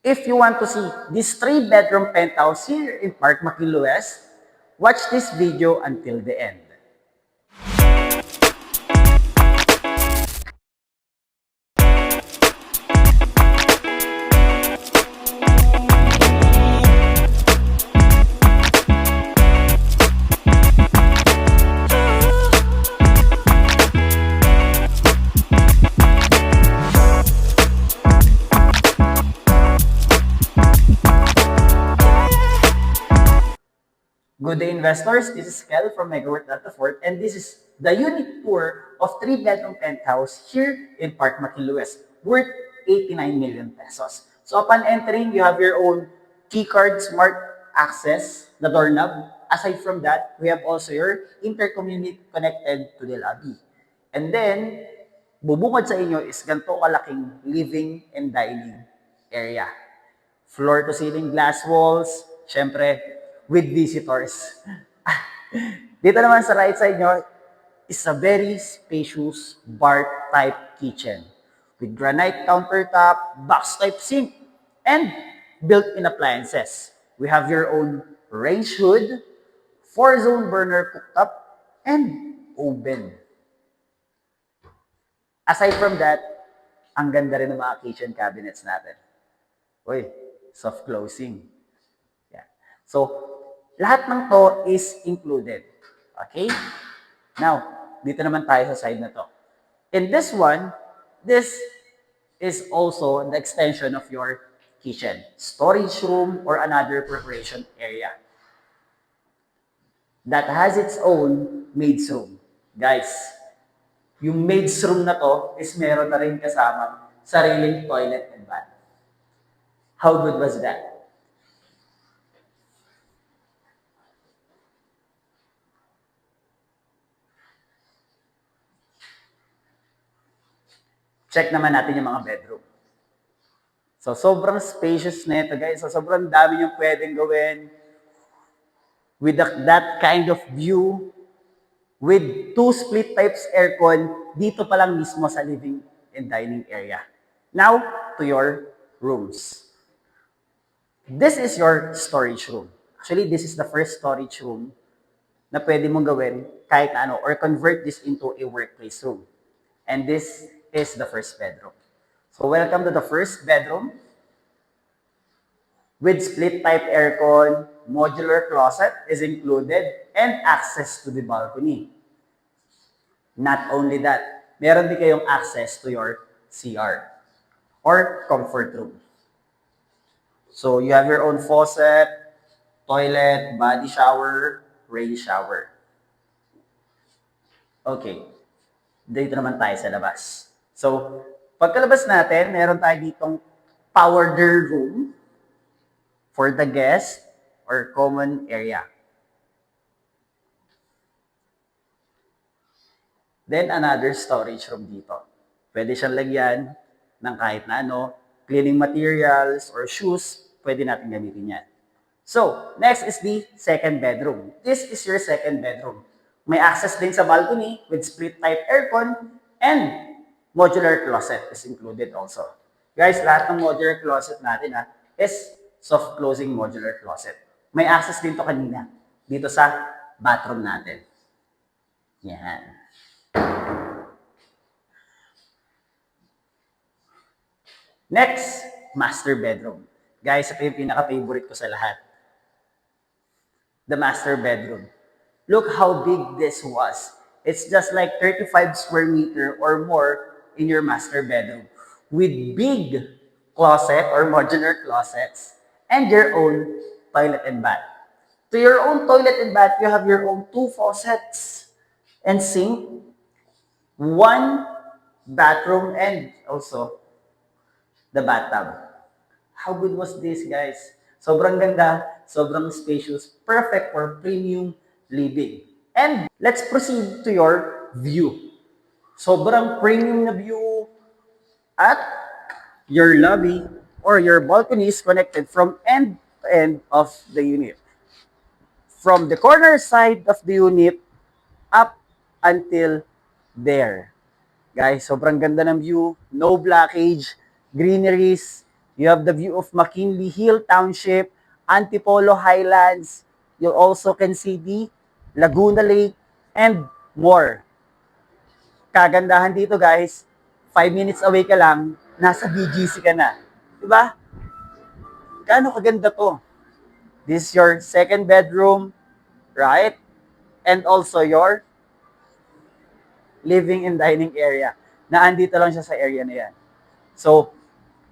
If you want to see this 3-bedroom penthouse here in Park Maquilo West, watch this video until the end. Good day, investors. This is Kel from Megaworth Data Fort, and this is the unique tour of 3-bedroom penthouse here in Park Maquilo West, worth 89 million pesos. So upon entering, you have your own keycard, smart access, the doorknob. Aside from that, we have also your intercommunity connected to the lobby. And then, bubungad sa inyo is ganito kalaking living and dining area. Floor to ceiling glass walls, syempre, with visitors. Dito naman sa right side nyo is a very spacious bar type kitchen with granite countertop, box type sink, and built-in appliances. We have your own range hood, 4-zone burner cooktop, and oven. Aside from that, ang ganda rin ng mga kitchen cabinets natin. Uy, soft closing. Yeah. So, lahat ng to is included. Okay? Now, dito naman tayo sa side na to. In this one, this is also the extension of your kitchen. Storage room or another preparation area. That has its own maid's room. Guys, yung maid's room na to is meron na rin kasama sariling toilet and bath. How good was that? Check naman natin yung mga bedroom. So, sobrang spacious na ito, guys. So, sobrang dami yung pwedeng gawin with that kind of view, with 2 split types aircon, dito pa lang mismo sa living and dining area. Now, to your rooms. This is your storage room. Actually, this is the first storage room na pwede mong gawin kahit ano, or convert this into a workplace room. And this is the first bedroom. So welcome to the first bedroom with split type aircon, modular closet is included, and access to the balcony. Not only that, meron din kayong access to your CR or comfort room. So you have your own faucet, toilet, body shower, rain shower. Okay, dito naman tayo sa labas. So, pagkalabas natin, meron tayo ditong powder room for the guest or common area. Then, another storage room dito. Pwede siyang lagyan ng kahit na ano, cleaning materials or shoes, pwede natin gamitin yan. So, next is the second bedroom. This is your second bedroom. May access din sa balcony with split type aircon and modular closet is included also. Guys, lahat ng modular closet natin is soft closing modular closet. May access din to kanina dito sa bathroom natin. Yan. Next, master bedroom. Guys, ito yung pinaka-favorite ko sa lahat. The master bedroom. Look how big this was. It's just like 35 square meter or more in your master bedroom with big closet or modular closets and your own toilet and bath. To your own toilet and bath, you have your own 2 faucets and sink, 1 bathroom, and also the bathtub. How good was this, guys? Sobrang ganda, sobrang spacious, perfect for premium living. And let's proceed to your view. Sobrang premium na view at your lobby or your balcony is connected from end to end of the unit. From the corner side of the unit up until there. Guys, sobrang ganda ng view, no blockage, greeneries, You have the view of McKinley Hill Township, Antipolo Highlands. You also can see the Laguna Lake and more. Kagandahan dito guys, 5 minutes away ka lang, nasa BGC ka na. Diba? Gaano kaganda to? This is your second bedroom, right? And also your living and dining area. Na andito lang siya sa area na yan. So,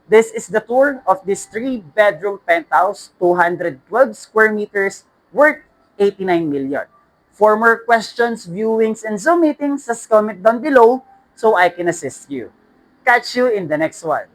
this is the tour of this 3-bedroom penthouse, 212 square meters, worth 89 million. For more questions, viewings, and Zoom meetings, just comment down below so I can assist you. Catch you in the next one.